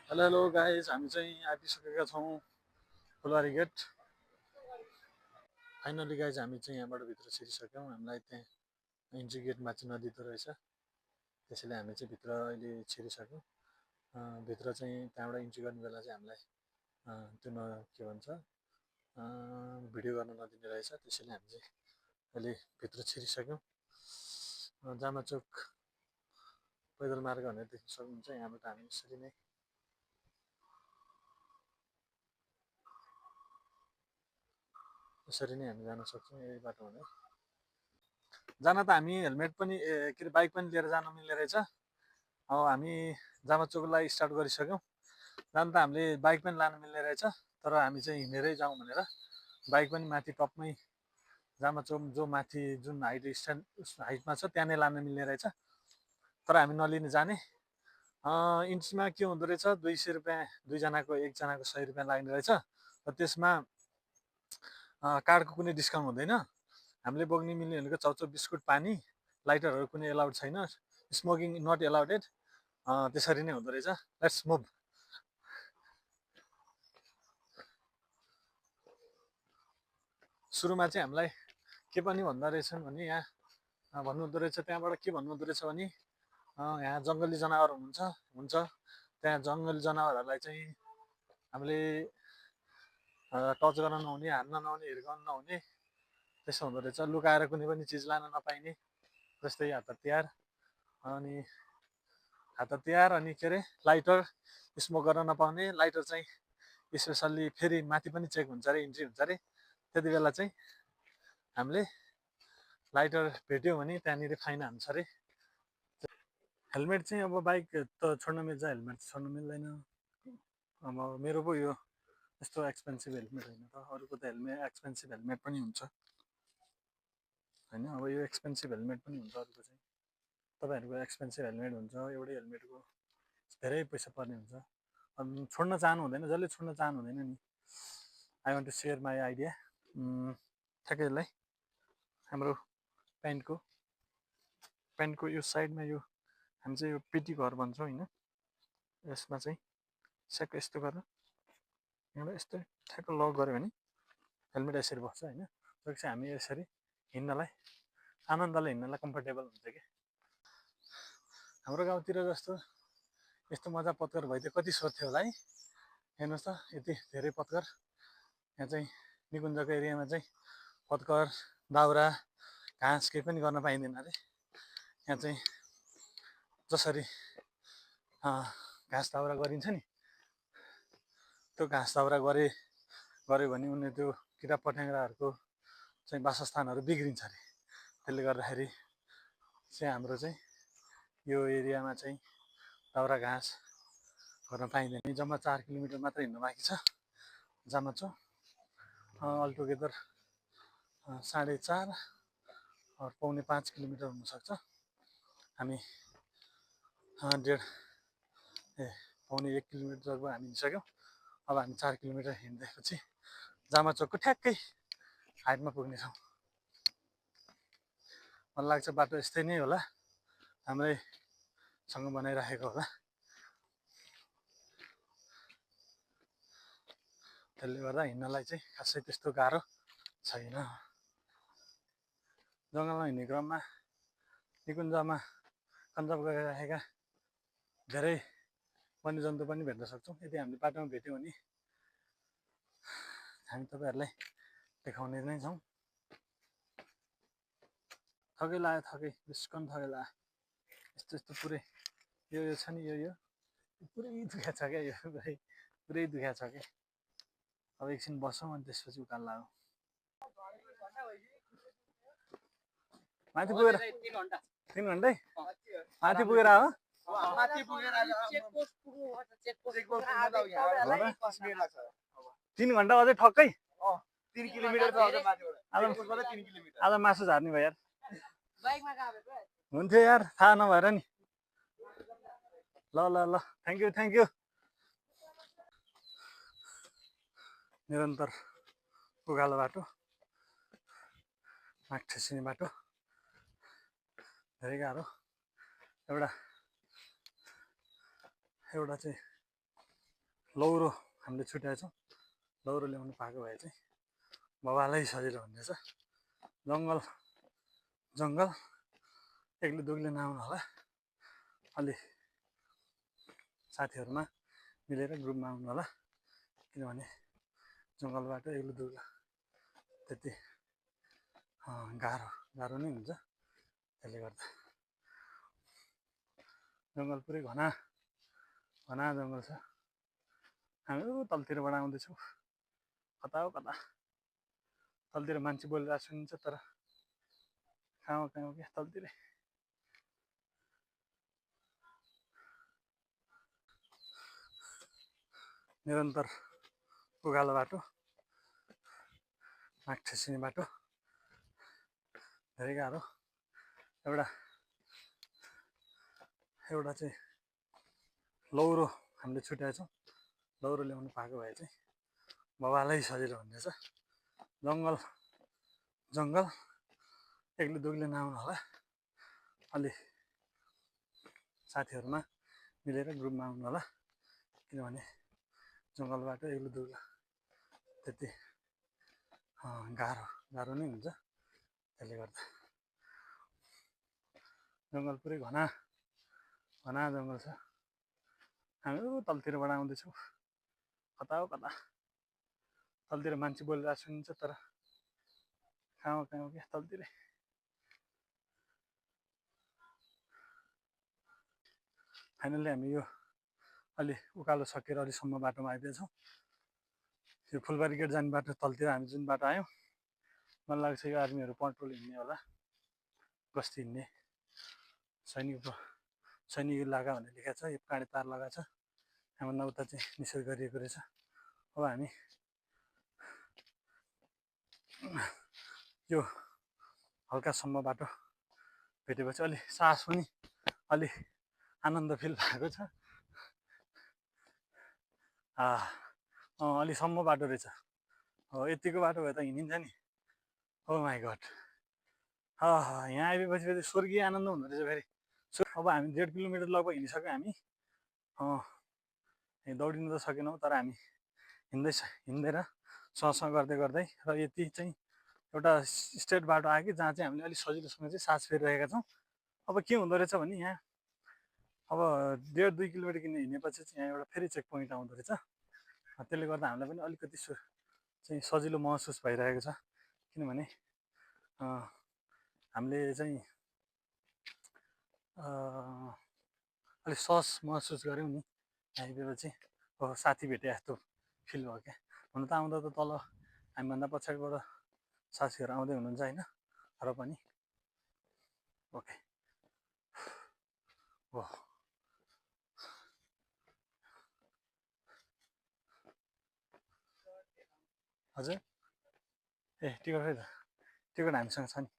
Hello hello guys, हामी चाहिँ आइपुगिसकेका छौँ फुलबारी गेट। फाइनली गाइज हामी चाहिँ यहाँबाट भित्र छिरिसक्यौँ। हामीलाई त्यहाँ इन्ट्री गेटमा चाहिँ नदिँदो रहेछ, त्यसैले हामी चाहिँ भित्र अहिले छिरिसक्यौँ। भित्र चाहिँ त्यहाँबाट इन्ट्री गर्ने बेला चाहिँ हामीलाई त्यो के भन्छ भिडियो गर्न नदिने रहेछ, त्यसैले हामी चाहिँ अहिले भित्र छिरिसक्यौँ। जामा चोक पैदल मार्ग भनेर देख्न सक्नुहुन्छ। यहाँबाट हामी यसरी नै हामी जान सक्छौँ यही बाटो भनेर। जान त हामी हेलमेट पनि के अरे बाइक पनि लिएर जान मिल्ने रहेछ। अब हामी जामा चोकलाई स्टार्ट गरिसक्यौँ। जान त हामीले बाइक पनि लान मिल्ने रहेछ, तर हामी चाहिँ हिँडेरै जाउँ भनेर बाइक पनि माथि टपमै जामा चोक जो माथि जुन हाइटमा छ त्यहाँ नै लान मिल्ने रहेछ, तर हामी नलिने जाने। इन्चमा के हुँदो रहेछ, 200 रुपियाँ दुईजनाको, एकजनाको 100 रुपियाँ लाग्ने रहेछ। र त्यसमा कार्डको कुनै डिस्काउन्ट हुँदैन। हामीले बोक्ने मिल्ने भनेको चाउचाउ बिस्कुट पानी, लाइटरहरू कुनै एलाउड छैन, स्मोकिङ नट एलाउडेड। त्यसरी नै हुँदो रहेछ। Let's move. सुरुमा चाहिँ हामीलाई के पनि भन्दा रहेछन् भने यहाँ भन्नुहुँदो रहेछ, त्यहाँबाट के भन्नुहुँदो रहेछ भने यहाँ जङ्गली जनावर हुन्छ, त्यहाँ जङ्गली जनावरहरूलाई चाहिँ हामीले टच गर्न नहुने, हान्न नहुने, हिर्काउन नहुने, त्यसो हुँदो रहेछ। लुकाएर कुनै पनि चिज लान नपाइने, जस्तै हात हतियार अनि के अरे लाइटर स्मोक गर्न नपाउने। लाइटर चाहिँ स्पेसल्ली फेरि माथि पनि चेक हुन्छ अरे, इन्ट्री हुन्छ अरे। त्यति बेला चाहिँ हामीले लाइटर भेट्यो भने त्यहाँनिर फाइन हान्छ अरे। हेलमेट चाहिँ अब बाइक त छोड्न मिल्छ, हेलमेट छोड्न मिल्दैन। अब मेरो पो यो यस्तो एक्सपेन्सिभ हेलमेट होइन त, अरूको त एक्सपेन्सिभ हेलमेट पनि हुन्छ होइन। अब यो एक्सपेन्सिभ हेलमेट पनि हुन्छ अरूको चाहिँ। तपाईँहरूको एक्सपेन्सिभ हेलमेट हुन्छ, एउटै हेलमेटको धेरै पैसा पर्ने हुन्छ। अनि छोड्न चाहनु हुँदैन, जसले छोड्न चाहनु हुँदैन नि। I want to share my idea. ठ्याक्कै यसलाई हाम्रो प्यान्टको यो साइडमा यो हामी चाहिँ यो पिटी घर भन्छौँ होइन, यसमा चाहिँ स्याक यस्तो गरेर यहाँबाट यस्तो ठ्याक्क लक गऱ्यो भने हेलमेट यसरी बस्छ होइन। जसले चाहिँ हामी यसरी हिँड्नलाई आनन्दले हिँड्नलाई कम्फर्टेबल हुन्छ कि। हाम्रो गाउँतिर जस्तो यस्तो मजा पत्कर भइदियो कति सोध्थ्यो होला है। हेर्नुहोस् त, यति धेरै पत्कर। यहाँ चाहिँ निकुञ्जको एरियामा चाहिँ पत्कर, दाउरा, घाँस केही पनि गर्न पाइँदैन अरे। यहाँ चाहिँ जसरी घाँस दाउरा गरिन्छ नि, त्यो घाँस दाउरा गऱ्यो भने उनीहरू त्यो किरा पट्याङ्ग्राहरूको चाहिँ वासस्थानहरू बिग्रिन्छ अरे। त्यसले गर्दाखेरि चाहिँ हाम्रो चाहिँ यो एरियामा चाहिँ दाउरा घाँस गर्न पाइँदैन। जम्मा 4 किलोमिटर मात्र हिँड्नु बाँकी छ जामा चोक। अलटुगेदर 4.5 और पौने 5 किलोमिटर हुनसक्छ। हामी पौने 1 किलोमिटर जग्गा हामी हिँडिसक्यौँ। अब हामी 4 किलोमिटर हिँडेपछि जामा चोकको ठ्याक्कै हाइटमा पुग्नेछौँ। मलाई लाग्छ बाटो यस्तै नै होला, हाम्रैसँग बनाइराखेको होला। त्यसले गर्दा हिँड्नलाई चाहिँ खासै त्यस्तो गाह्रो छैन। जङ्गलमा हिँड्ने क्रममा निकुञ्जमा कन्जर्भ गरिराखेका धेरै वन्यजन्तु पनि भेट्न सक्छौँ। यदि हामीले बाटोमा भेट्यौँ भने हामी तपाईँहरूलाई देखाउने नै छौँ। थकै लाग्यो, थकै बिस्कन थकै लाग्यो। यस्तो पुरै यो छ नि, यो पुरै दुख्या छ क्या, यो पुरै दुख्या छ क्या। अब एकछिन बसौँ अनि त्यसपछि उकालो लाग्यौँ। माथि पुगेर 3 घन्टै माथि पुगेर हो। 3 घन्टा अझै ठक्कै 3 किलोमिटर आज मासु झार्ने भयो यार। हुन्थ्यो यार, थाहा नभएर नि। ल थ्याङ्क यू। निरन्तर उकालो बाटो, माग ठेसिने बाटो, धेरै गाह्रो। एउटा चाहिँ लौरो हामीले छुट्याएछौँ। लौरो ल्याउनु पाएको भए चाहिँ बबालै सजिलो हुनेछ। जङ्गल जङ्गल एक्लै दुक्लै नआउनु होला, अलि साथीहरूमा मिलेर ग्रुपमा आउनु होला, किनभने जङ्गलबाट एक्लो दुक्लो त्यति गाह्रो नै हुन्छ। त्यसले गर्दा जङ्गल पुरै घना जङ्गल छ। हामी तलतिरबाट आउँदैछौँ, कता हो कता तलतिर मान्छे बोलिरहेको सुनिन्छ, तर कहाँ हो क्या तलतिरै। निरन्तर उकालो बाटो, नाक ठेसिने बाटो, धेरै गाह्रो। एउटा चाहिँ लौरो हामीले छुट्याएछौँ। लौरो ल्याउनु पाएको भए चाहिँ बबालै सजिलो हुनेछ। जङ्गल एक्लै दुक्लै नआउनु होला, अलि साथीहरूमा मिलेर ग्रुपमा आउनु होला, किनभने जङ्गलबाट एक्लो दुक्लो त्यति गाह्रो नै हुन्छ। त्यसले गर्दा जङ्गल पुरै घना जङ्गल छ। हामी तलतिरबाट आउँदैछौँ, कता हो कता तलतिर मान्छे बोलिरहेको सुनिन्छ, तर कहाँ हो क्या तलतिरै। फाइनल्ली हामी यो अलि उकालो सकेर अलिसम्म बाटोमा आइपुगेछौँ। यो फुलबारी गेट जाने बाटो तलतिर हामी जुन बाटो आयौँ, मलाई लाग्छ यो आर्मीहरू पेट्रोल हिँड्ने होला, गस्ती हिँड्ने। सैनिक इलाका भन्ने लेखेको छ, यो काँडे तार लगाएको छ, यहाँभन्दा उता चाहिँ निषेध गरिएको रहेछ। अब हामी यो हल्कासम्म बाटो भेटेपछि अलि सास पनि अलि आनन्द फिल भएको छ। अलिसम्म बाटो रहेछ। यतिको बाटो भए त हिँडिन्छ नि। ओ माई गड, यहाँ आइपुगेपछि फेरि स्वर्गीय आनन्द हुँदो रहेछ फेरि। अब हामी 1.5 किलोमिटर लगभग हिँडिसक्यो। हामी दौडिनु त सकेनौँ, तर हामी हिँडेर सँगसँगै गर्दै र यति चाहिँ एउटा स्ट्रेट बाटो आयो कि जहाँ चाहिँ हामीले अलिक सजिलोसँग चाहिँ सास फेरिरहेका छौँ। अब के हुँदो रहेछ भने यहाँ अब 1.5-2 किलोमिटर किन हिँडेपछि चाहिँ यहाँ एउटा फेरि चेक पोइन्ट आउँदो रहेछ। त्यसले गर्दा हामीलाई पनि अलिकति चाहिँ सजिलो महसुस भइरहेको छ, किनभने हामीले चाहिँ अलिक सहज महसुस गऱ्यौँ नि आइपुगेपछि। साथी भेटे जस्तो फिल भयो क्या। हुन त आउँदा त तल हामीभन्दा पछाडिबाट साथीहरू आउँदै हुनुहुन्छ होइन, र पनि ओके। हजुर टिकट खै त, टिकट हामीसँग छ नि।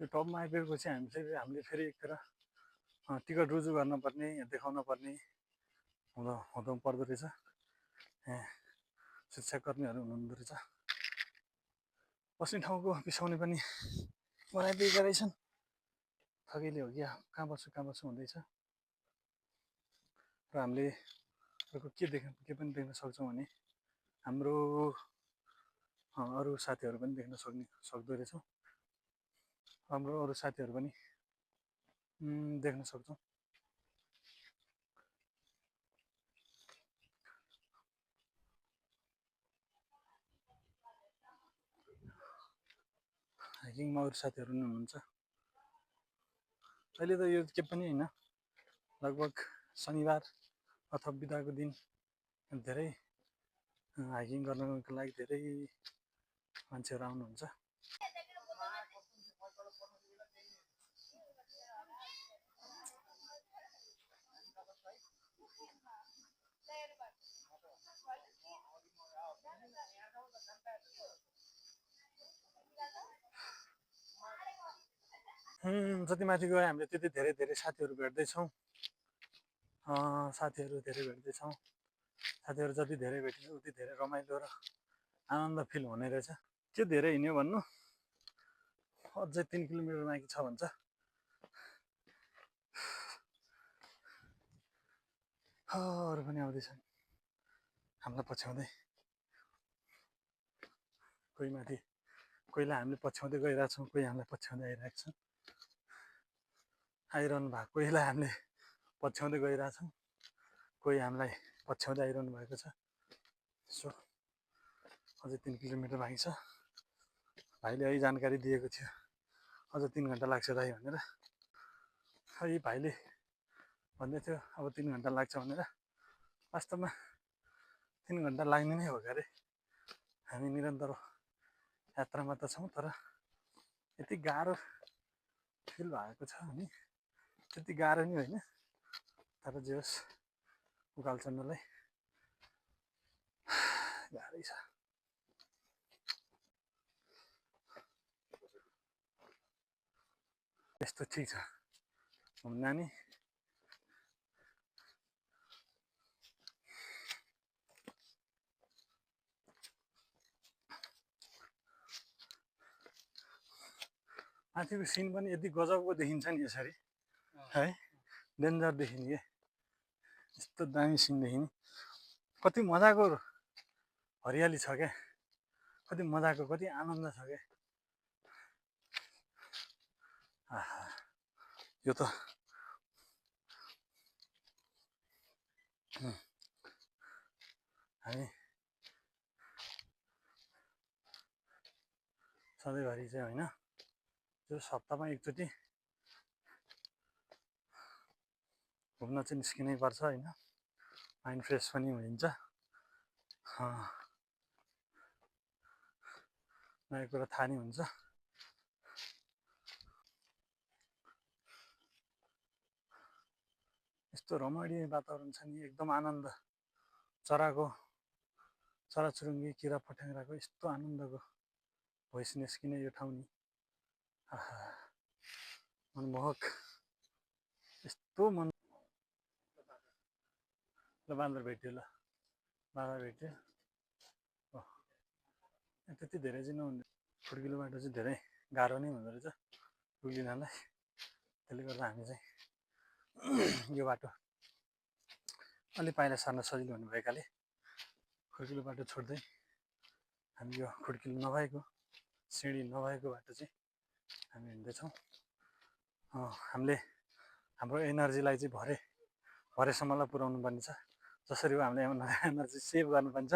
यो टपमा आइपुगेपछि हामीले फेरि एकखेर टिकट रुजु गर्नुपर्ने, देखाउन पर्ने हुँदो पर्दो रहेछ। शिक्षाकर्मीहरू हुनुहुँदो रहेछ। बस्ने ठाउँको बिसाउने पनि बनाइदिएका रहेछन्। ठगैले हो कि कहाँ बस्छु हुँदैछ। र हामीले के पनि देख्न सक्छौँ भने हाम्रो अरू साथीहरू पनि सक्दो रहेछौँ। हाम्रो अरू साथीहरू पनि देख्न सक्छौँ। हाइकिङमा अरू साथीहरू पनि हुनुहुन्छ। अहिले त यो के पनि होइन, लगभग शनिबार अथवा बिदाको दिन धेरै हाइकिङ गर्नको लागि धेरै मान्छेहरू आउनुहुन्छ। जति माथि गयो हामीले त्यति धेरै साथीहरू भेट्दैछौँ। साथीहरू जति धेरै भेटिन्छ उति धेरै रमाइलो र आनन्द फिल हुने रहेछ। के धेरै हिँड्यो भन्नु, अझै 3 किलोमिटर बाँकी छ भन्छ। अरू पनि आउँदैछन् हामीलाई पछ्याउँदै। कोही माथि, कोहीलाई हामीले पछ्याउँदै गइरहेछौँ, कोही हामीलाई पछ्याउँदै आइरहेको छ, आइरहनु भएको। कोहीलाई हामीले पछ्याउँदै गइरहेछौँ, कोही हामीलाई पछ्याउँदै आइरहनु भएको छ। सो अझै 3 किलोमिटर बाँकी छ। भाइले अहिले जानकारी दिएको थियो अझ 3 घन्टा लाग्छ दाइ भनेर। खै भाइले भन्दै थियो अब 3 घन्टा लाग्छ भनेर। वास्तवमा 3 घन्टा लाग्ने नै हो अरे। हामी निरन्तर यात्रामा त छौँ, तर यति गाह्रो फिल भएको छ नि, त्यति गाह्रो नि होइन, तर जे होस् उकाल चढ्नलाई गाह्रै छ। यस्तो ठिक छ नानी। माथिको सिन पनि यति गजबको देखिन्छ नि यसरी है, डेन्जर देखिने के, यस्तो दामी सिन देखिने। कति मजाको हरियाली छ क्या, कति मजाको, कति आनन्द छ क्या। आहा, यो त हामी सधैँभरि चाहिँ होइन, जो सप्ताहमा एकचोटि घुम्न चाहिँ निस्किनै पर्छ होइन, माइन्ड फ्रेस पनि हुन्छ, नयाँ कुरा थाहा नि हुन्छ। यस्तो रमणीय वातावरण छ नि, एकदम आनन्द। चराचुरुङ्गी, किरा फट्याङ्ग्राको यस्तो आनन्दको भोइस निस्किने यो ठाउँ नि, आहा मनमोहक, यस्तो मन। ल बाँदर भेट्यो, ल बाँदर भेट्यो। त्यति धेरै चाहिँ नहुँदैन, खुड्किलो बाटो चाहिँ धेरै गाह्रो नै हुँदो रहेछ पुगिनलाई। त्यसले गर्दा हामी चाहिँ यो बाटो अलि पाइला सार्न सजिलो हुने भएकाले खुड्किलो बाटो छोड्दै हामी यो खुड्किलो नभएको, सिँढी नभएको बाटो चाहिँ हामी हिँड्दैछौँ। हामीले हाम्रो एनर्जीलाई चाहिँ भरेसम्मलाई पुर्याउनु पर्ने छ। जसरी हामीले एनर्जी सेभ गर्नुपर्ने छ,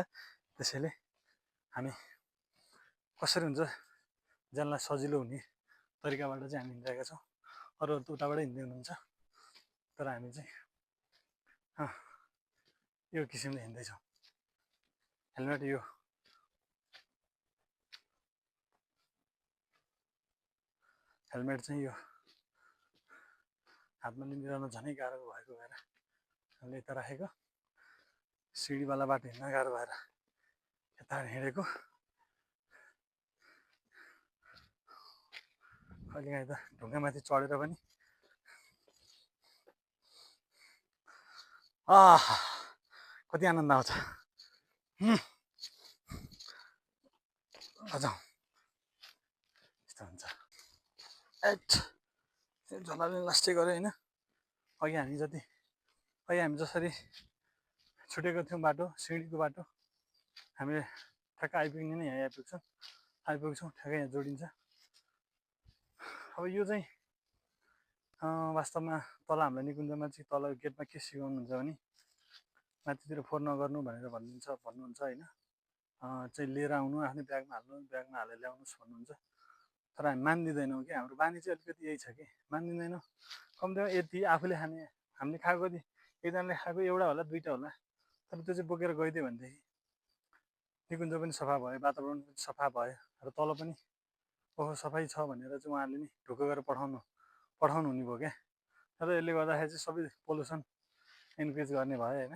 त्यसैले हामी कसरी हुन्छ जानलाई सजिलो हुने तरिकाबाट चाहिँ हामी हिँडिरहेका छौँ। अरू त उताबाटै हिँड्दै हुनुहुन्छ, तर हामी चाहिँ यो किसिमले हिँड्दैछौँ। हेलमेट यो हेलमेट चाहिँ यो हातमा लिइरहन झनै गाह्रो भएको भएर हामीले यता राखेको, सिँढीवाला बाटो हिँड्न गाह्रो भएर यता हिँडेको। कहिलेकाहीँ त ढुङ्गामाथि चढेर पनि कति आनन्द आउँछ। अझ यस्तो हुन्छ। झोलाले लास्टै गऱ्यो होइन। अघि हामी जसरी छुटेको थियौँ बाटो, सिँढीको बाटो, हामीले ठ्याक्क आइपुग्ने नै यहाँ आइपुग्छौँ, ठ्याक्कै यहाँ जोडिन्छ। अब यो चाहिँ वास्तवमा तल हामीलाई निकुञ्जमा चाहिँ तल गेटमा के सिकाउनुहुन्छ भने माथितिर फोहोर नगर्नु भनेर भन्नुहुन्छ होइन, चाहिँ लिएर आउनु, आफ्नो ब्यागमा हालेर ल्याउनुहोस् भन्नुहुन्छ। तर हामी मानिदिँदैनौँ कि, हाम्रो बानी चाहिँ अलिकति यही छ कि मानिदिँदैनौँ। कम्तीमा यति आफूले खाने, हामीले खाएको कति, एकजनाले खाएको एउटा होला दुईवटा होला, तर त्यो चाहिँ बोकेर गइदियो भनेदेखि निकुञ्ज पनि सफा भयो, वातावरण पनि सफा भयो, र तल पनि ओहो सफाइ छ भनेर चाहिँ उहाँहरूले नि ढुक्क गरेर पठाउनु हुने भयो क्या। र यसले गर्दाखेरि चाहिँ सबै पोल्युसन इन्क्रिज गर्ने भयो होइन।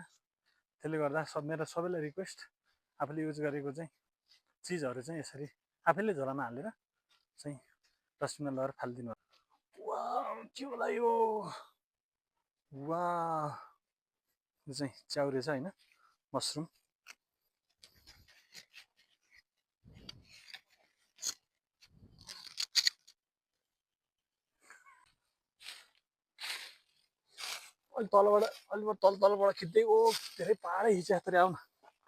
त्यसले गर्दा मेरो सबैलाई रिक्वेस्ट, आफूले युज गरेको चाहिँ चिजहरू चाहिँ यसरी आफैले झोलामा हालेर चाहिँ डस्टबिनमा लगेर फालिदिनु। वाह के होला यो, वाह यो चाहिँ च्याउ रहेछ होइन, मसरुम। अलि तलबाट अलि तलबाट खिच्दै ओ धेरै पाहाडै हिँचे जस्तो आऊ न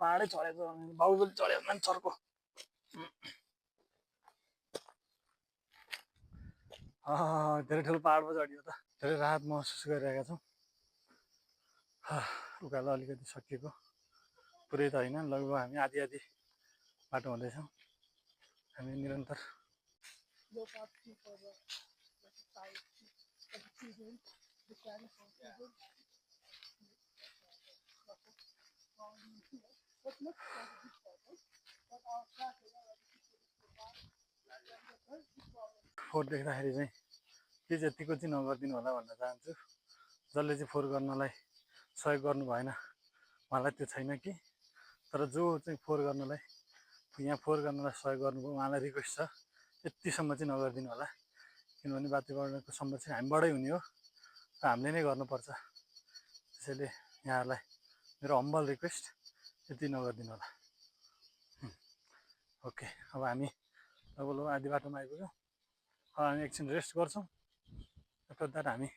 पाहाडै चढेको बाहुबली चढ्यो भने चर्को धेरै ठुलो पाहाडमा चढियो त धेरै राहत महसुस गरिरहेका छौँ उकालो अलिकति सकिएको पुरै त होइन लगभग हामी आधी आधी बाटो हुँदैछौँ हामी निरन्तर फोहोर देख्दाखेरि चाहिँ के जतिको चाहिँ नगरिदिनु होला भन्न चाहन्छु जसले चाहिँ फोहोर गर्नलाई सहयोग गर्नु भएन उहाँलाई त्यो छैन कि तर जो चाहिँ फोहोर गर्नलाई यहाँ फोहोर गर्नलाई सहयोग गर्नुभयो उहाँलाई रिक्वेस्ट छ यतिसम्म चाहिँ नगरिदिनु होला किनभने वातावरणको संरक्षण हामीबाटै हुने हो र हामीले नै गर्नुपर्छ त्यसैले यहाँहरूलाई मेरो हम्बल रिक्वेस्ट यति नगरिदिनु होला ओके अब हामी लगभग आधी बाटोमा आइपुग्यौँ अब हामी एकछिन रेस्ट गर्छौँ आफ्टर द्याट हामी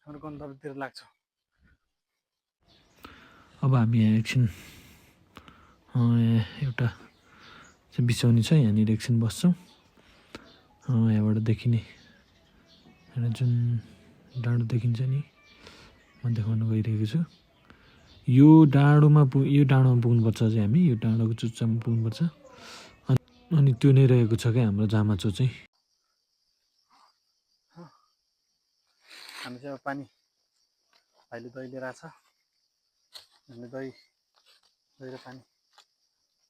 हाम्रो गन्तव्यतिर लाग्छौँ अब हामी यहाँ एकछिन एउटा चाहिँ बिसाउने छ यहाँनिर एकछिन बस्छौँ यहाँबाट देखिने एउटा जुन डाँडो देखिन्छ नि म देखाउन गइरहेको छु यो डाँडोमा पुग्नुपर्छ चाहिँ हामी यो डाँडोको चुच्चामा पुग्नुपर्छ अनि त्यो नै रहेको छ क्या हाम्रो जामाचो चाहिँ हामी चाहिँ अब पानी भाइले दही लिएर आएको छ हामीले दही र पानी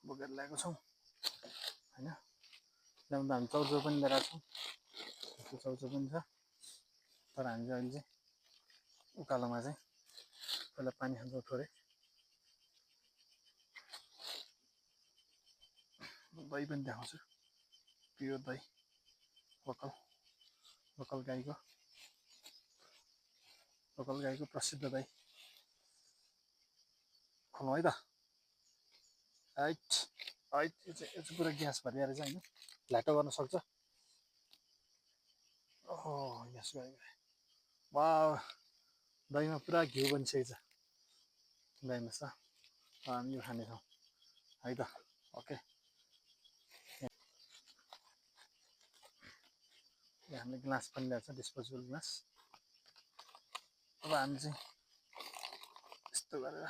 बोकेर ल्याएको छौँ होइन ल्याउँदा हामी चाउचाउ पनि लिएर आएको छौँ चाउचाउ पनि छ तर हामी चाहिँ अहिले चाहिँ उकालोमा चाहिँ पहिला पानी खान्छौँ थोरै दही पनि देखाउँछु प्योर दही लोकल गाईको प्रसिद्ध दही खोलौँ है त हाइट यो चाहिँ पुरा ग्यास भरिया रहेछ होइन ल्याटो गर्न सक्छ ओहो ग्यास गयो वा दहीमा पुरा घिउ बनिसकेको छ दहीमा छ हामी यो खानेछौँ है त ओके हामीले ग्लास पनि ल्याएको छ डिस्पोजेबल ग्लास अब हामी चाहिँ यस्तो गरेर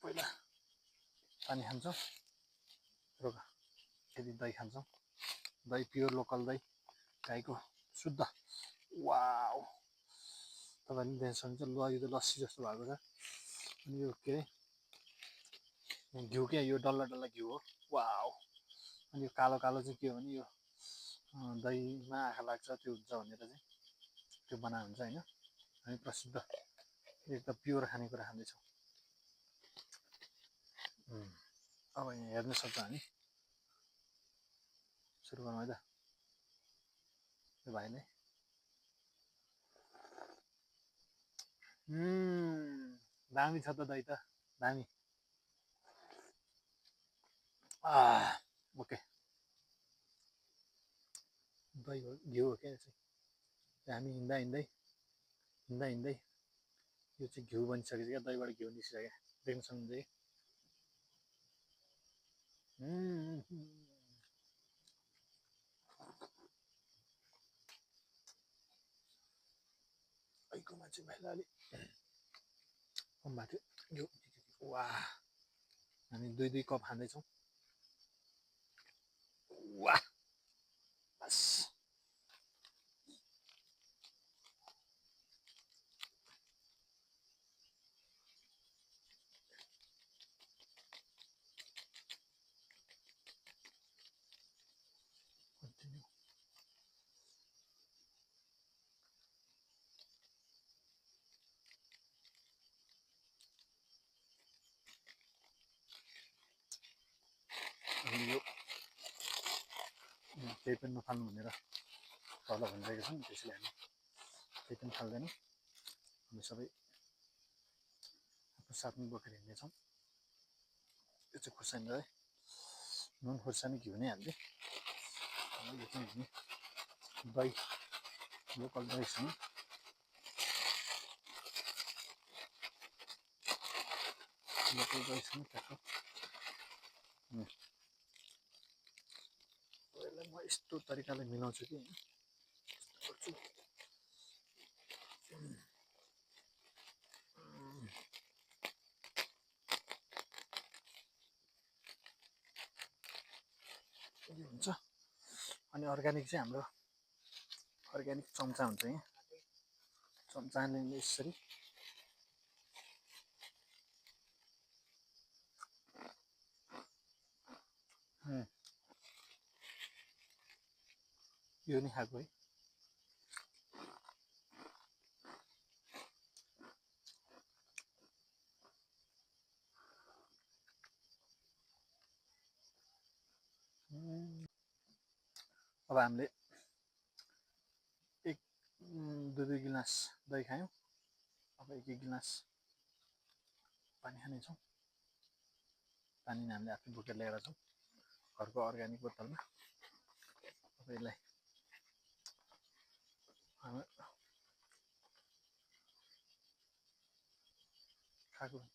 पहिला पानी खान्छौँ रोग फेरि दही खान्छौँ दही प्योर लोकल दही गाईको शुद्ध वाउ तपाईँहरूले देख्न सक्नुहुन्छ ल यो त लस्सी जस्तो भएको छ अनि यो के अरे घिउ क्या यो डल्ला डल्ला घिउ हो वाउ अनि यो कालो चाहिँ के हो भने यो दहीमा आँखा लाग्छ त्यो हुन्छ भनेर चाहिँ त्यो बनाएको हुन्छ होइन हामी प्रसिद्ध एकदम प्योर खानेकुरा खाँदैछौँ अब यहाँ हेर्न सक्छ हामी सुरु गरौँ है त यो भाइले दामी छ त दही त दामी ओके दही हो घिउ हो क्या चाहिँ हामी हिँड्दा यो चाहिँ घिउ बनिसकेको छ क्या दहीबाट घिउ निस्किसक्यो देख्न सक्नुहुन्छ अहिलेको मान्छे भाइलाई अलिक कम भएको थियो वा हामी दुई कप खाँदैछौँ वाह बस यो केही पनि नफाल्नु भनेर तल भनिरहेको छन् त्यसैले हामी केही पनि फाल्दैनौँ हामी सबै आफ्नो साथमा बोकेर हिँड्नेछौँ यो चाहिँ खुर्सानी रह्यो नुन खुर्सानी घिउ नै हाल्दै यो चाहिँ हामी दही लोकल दहीसँग लोकल दहीसँग ट्याक्क यसलाई म यस्तो तरिकाले मिलाउँछु कि यो हुन्छ अनि अर्ग्यानिक चाहिँ हाम्रो अर्ग्यानिक चम्चा हुन्छ यहाँ चम्चाले यसरी यो नि खाएको है अब हामीले एक दुई गिलास दही खायौँ अब एक गिलास पानी खानेछौँ पानी हामीले आफै बोकेर ल्याएर छौँ घरको अर्ग्यानिक बोतलमा अब यसलाई खाएको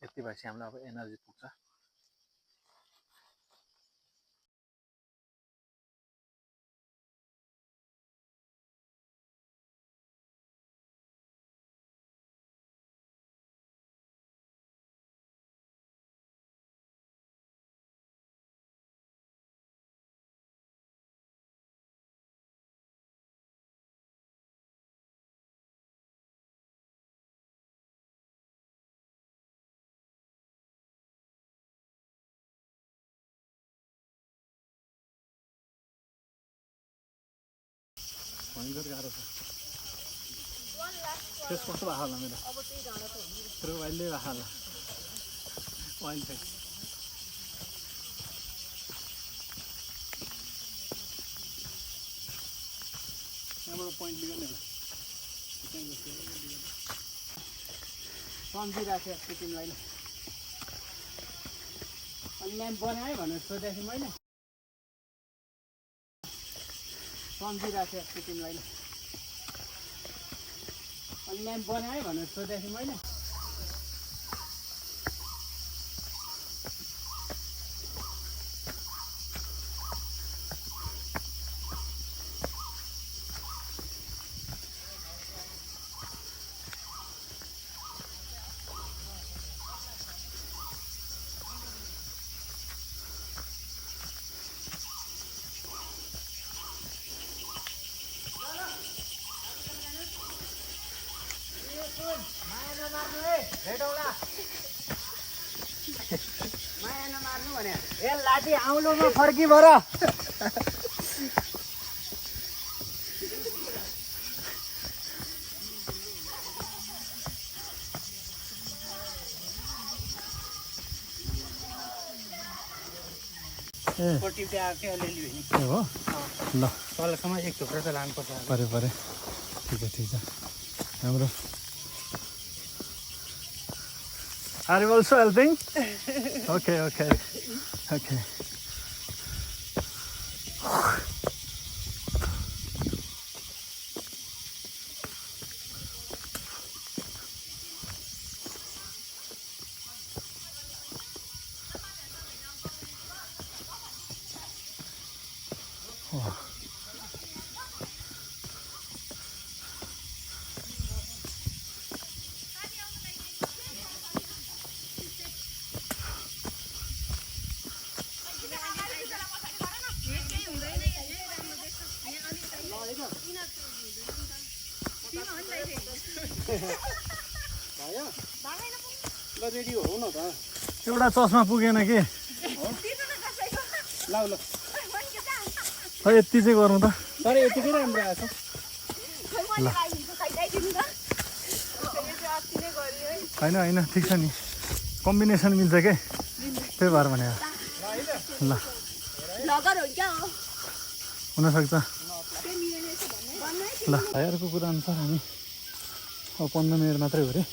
यति भएपछि हामीलाई अब एनर्जी पुग्छ भयङ्कर गाह्रो छ त्यस कस्तो भएको होला मेरो तर वाइल्डै भएको होला वाइल्ड चाहिँ यहाँबाट पोइन्ट लिएर नि सम्झिरहेको थिएँ तिमीलाई अनि ल्याम्प बनाएँ भनेर सोधेको थिएँ मैले सम्झिरहेको थिएँ तिमीलाई अनि ल्याम्प बनाएँ भनेर सोधेको थिएँ मैले माया नमार्नु भने ए लाठी आउलोमा फर्की भर टिप्टे आएको थियो अलिअलि हो ल तलसम्म एक थुप्रो त लानुपर्छ परे परे ठिक छ हाम्रो Are you also helping? Okay. Ready हो न त एउटा चस्मा पुगेन के ल यति चाहिँ गरौँ त तर यतिकै राम्रो आएको होइन ठिक छ नि कम्बिनेसन मिल्छ के त्यही भएर भने ल हुनसक्छ ल भाइहरूको कुरा अनुसार हामी अब 15 मिनट मात्रै हो अरे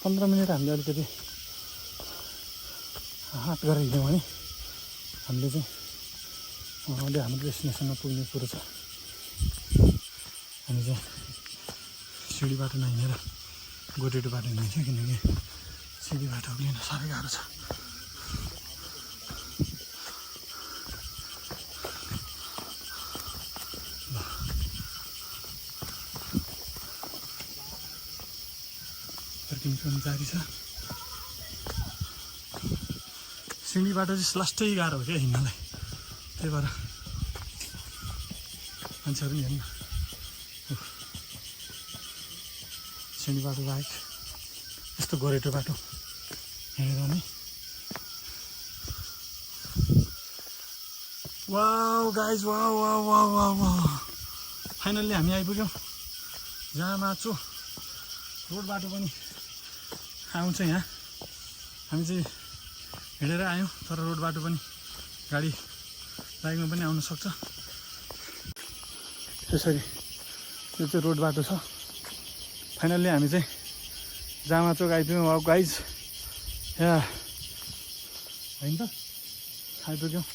15 मिनट हामीले अलिकति हात गरेर हिँड्यौँ भने हामीले चाहिँ अहिले हाम्रो डेस्टिनेसनमा पुग्ने कुरो छ। हामी चाहिँ सिडी बाटो नहिँडेर गोटेटो बाटो हिँड्छ किनकि सिडी बाटो लिन साह्रै गाह्रो छ। पार्किङ पनि जारी छ। सिडी बाटो चाहिँ लास्टै गाह्रो हो क्या हिँड्नलाई, त्यही भएर मान्छेहरू नि हेर्नु सिडी बाटो बाहेक यस्तो गोरेटो बाटो हिँडेर नै wow guys wow wow wow wow wow finally हामी आइपुग्यौँ जामाचो। रोड बाटो पनि आउँछ यहाँ, हामी चाहिँ हिँडेर आयौँ तर रोड बाटो पनि गाडी बाइकमा पनि आउन सक्छ। त्यसरी यो चाहिँ रोड बाटो छ। फाइनल्ली हामी चाहिँ जामाचोक आइपुग्यौँ। वाउ गाइज या होइन त आइपुग्यौँ।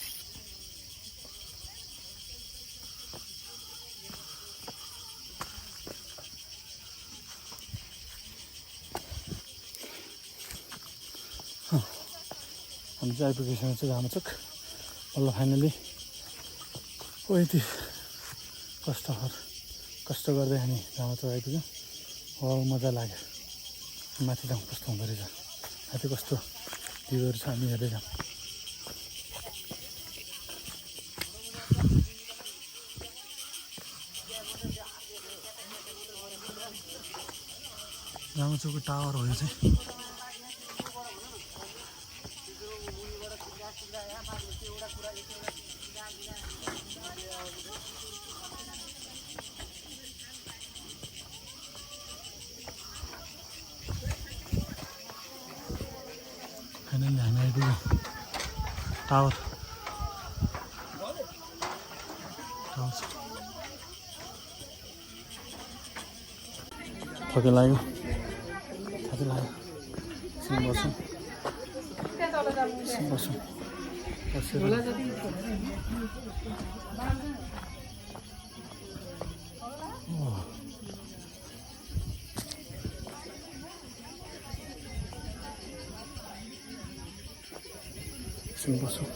हामी चाहिँ आइपुगेसँग चाहिँ जामाचोक बल्ल फाइनल्ली ओ यति कष्ट गर्दै हामी जामाचोक आइपुग्यौँ। वाउ मजा लाग्यो। माथि ठाउँ कस्तो हुँदो रहेछ, माथि कस्तो भ्यूहरू छ हामी हेर्दै जाउँ। जामाचोकको टावर हो यो चाहिँ। फाइनल्ली हामी आइपुग्यौँ टावर थके लाग्यो एकछिन बसौँ बसौँ।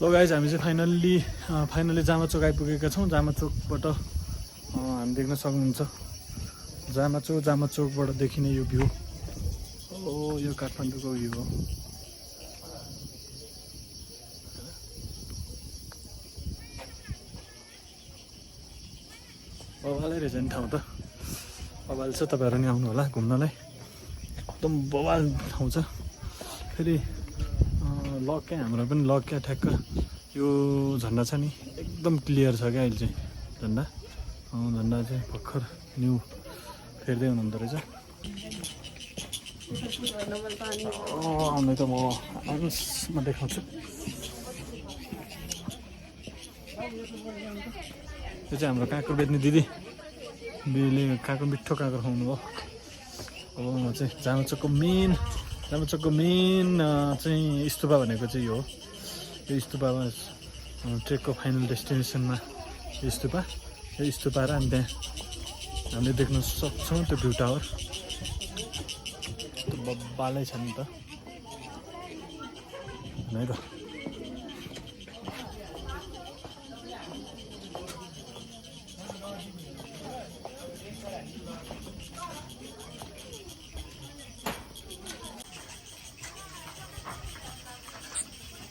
ल गाइज हामी चाहिँ फाइनल्ली जामाचोक आइपुगेका छौँ। जामाचोकबाट हामी देख्न सक्नुहुन्छ जामाचोकबाट देखिने यो भ्यू हो, यो काठमाडौँको भ्यू हो। बवालै रहेछ नि ठाउँ त, बवाल छ। तपाईँहरू नि आउनु होला घुम्नलाई, एकदम बवाल ठाउँ छ। फेरि लक क्या हाम्रो पनि लक क्या, ठ्याक्क यो झन्डा छ नि एकदम क्लियर छ क्या अहिले चाहिँ झन्डा। झन्डा चाहिँ भर्खर न्यू फेर्दै हुनुहुँदो रहेछ। आउँदै त म आउनुहोस् म देखाउँछु। यो चाहिँ हाम्रो काँक्रो बेच्ने दिदीले काँक्रो मिठो काँक्रो खुवाउनु भयो। अब म चाहिँ जामाचोकको मेन चाहिँ स्तुपा भनेको चाहिँ यो हो। यो स्तुपामा ट्रेकको फाइनल डेस्टिनेसनमा यो स्तुपा र अनि त्यहाँ हामीले देख्न सक्छौँ त्यो भ्यू टावर। त्यो बब्बालै छ नि त है त।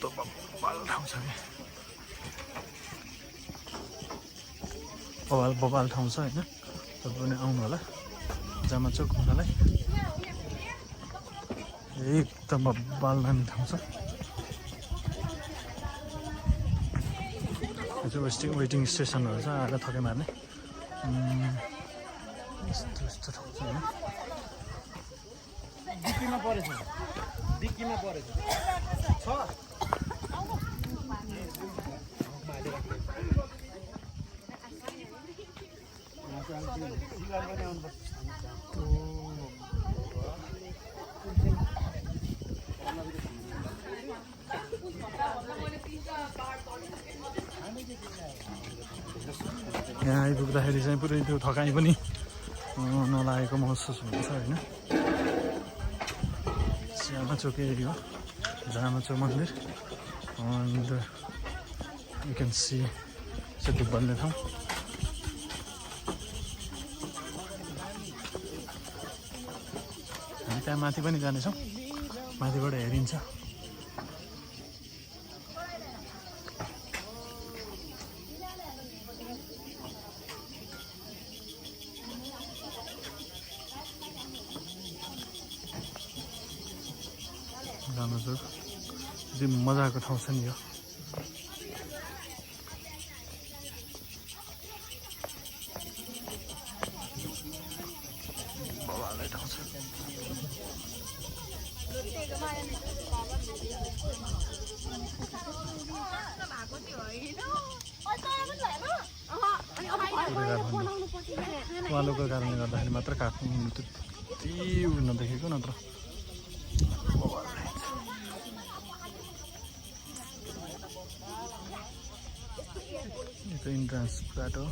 बब्बाल ठाउँ छ नि। बबाल ठाउँ छ होइन, तपाईँ पनि आउनु होला जामाचोक घुम्नलाई। एकदम बबाल दामी ठाउँ छ। यो चाहिँ वेटिङ स्टेसनहरू छ, आएर थकै मार्ने यस्तो ठाउँ छ होइन। डिक्कीमा परेछ छ यहाँ आइपुग्दाखेरि चाहिँ पुरै त्यो थकाइ पनि नलागेको महसुस हुन्छ होइन। जामाचोक एरिया हो, जामाचोक मन्दिर अन्त यु क्यान सी चाहिँ बल्ने ठाउँ। हामी त्यहाँ माथि पनि जानेछौँ, माथिबाट हेरिन्छ। जामाचोक यति मजाको ठाउँ छ नि यो। बबालै ठाउँ छ। उहाँलोको कारणले गर्दाखेरि मात्र काठमाडौँ त्यति उयो नदेखेको, नत्र यो चाहिँ इन्ट्रान्स बाटो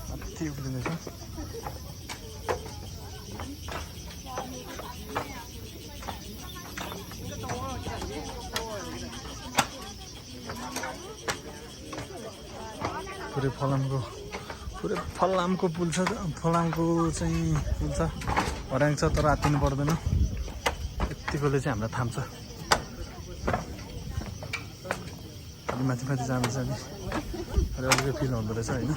माथि उक्लिँदैछ। पुरै फलामको पुल छ, फलामको चाहिँ पुल छ, हराङ छ, तर आत्तिनु पर्दैन। यतिकोले चाहिँ हामीलाई थाम्छ। अनि माथि माथि जाँदैछ नि अलिकति फिल हुँदो रहेछ होइन।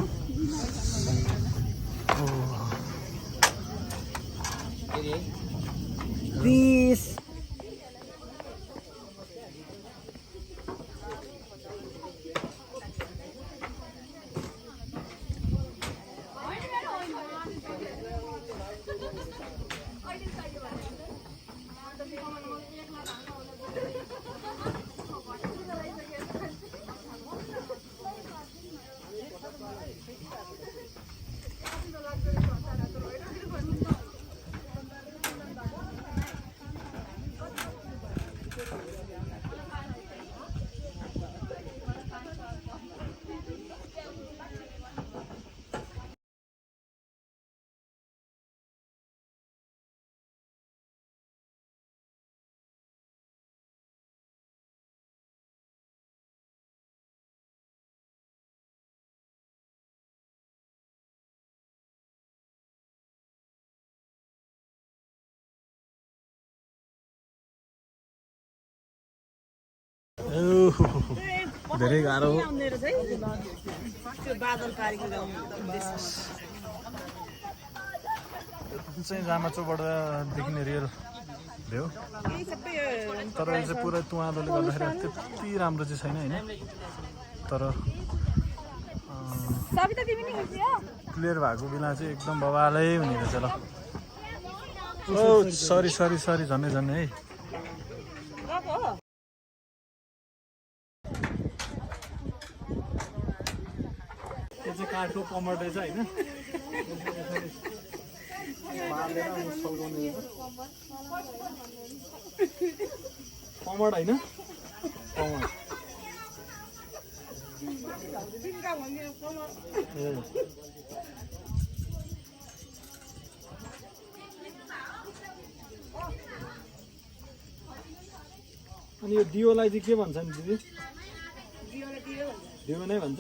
धेरै गाह्रो चाहिँ जामाचोकबाट देखिने रियल भ्यू, तर यो चाहिँ पुरै तुवालोले गर्दाखेरि त्यति राम्रो चाहिँ छैन होइन। तर क्लियर भएको बेला चाहिँ एकदम बबालै हुने रहेछ। ल ओ सरी सरी सरी झन्डै झन्डै है। यो चाहिँ काठको कमर रहेछ होइन, कमर होइन, कमर अनि यो डियोलाई चाहिँ के भन्छ नि दिदी? डियो नै भन्छ।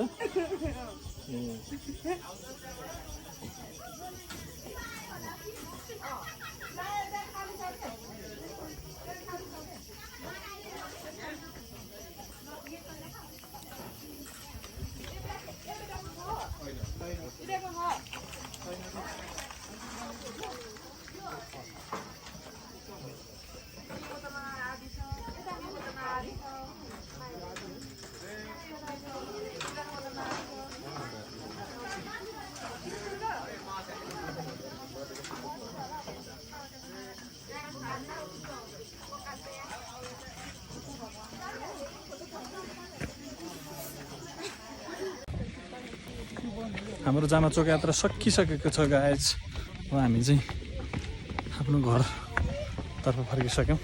हाम्रो जामाचोक यात्रा सकिसकेको छ गाइज। अब हामी चाहिँ आफ्नो घरतर्फ फर्किसक्यौँ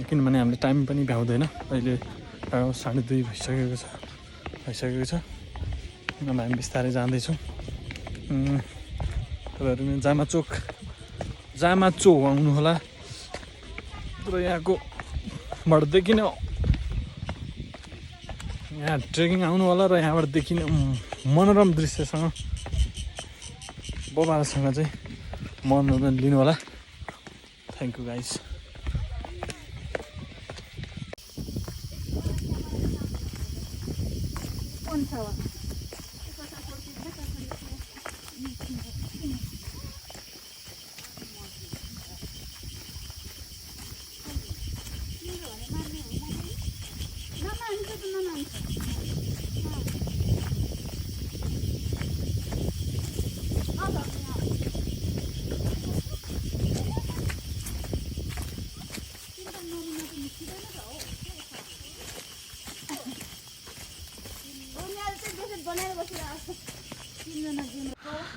किनभने हामीले टाइम पनि भ्याउँदैन। अहिले 2:30 भइसकेको छ अब हामी बिस्तारै जाँदैछौँ। तपाईँहरू जामाचो आउनुहोला र यहाँको बाट देखिने यहाँ ट्रेकिङ आउनु होला र यहाँबाट देखिने मनोरम दृश्यसँग बबालसँग चाहिँ मनोरञ्जन लिनु होला। Thank you guys.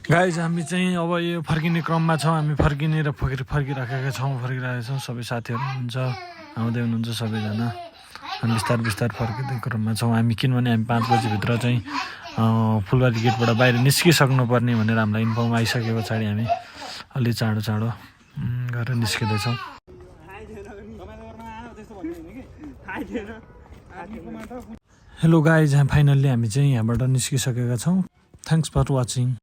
गाइज हामी चाहिँ अब यो फर्किने क्रममा छौँ। हामी फर्किने र फर्किरहेका छौँ। सबै साथीहरू हुनुहुन्छ, आउँदै हुनुहुन्छ सबैजना। हामी बिस्तार फर्किँदै क्रममा छौँ हामी, किनभने हामी 5 बजीभित्र चाहिँ फुलबारी गेटबाट बाहिर निस्किसक्नुपर्ने भनेर हामीलाई इन्फर्म आइसके पछाडि हामी अलि चाँडो गरेर निस्किँदैछौँ। हेलो गाइज, फाइनल्ली हामी चाहिँ यहाँबाट निस्किसकेका छौँ। Thanks for watching.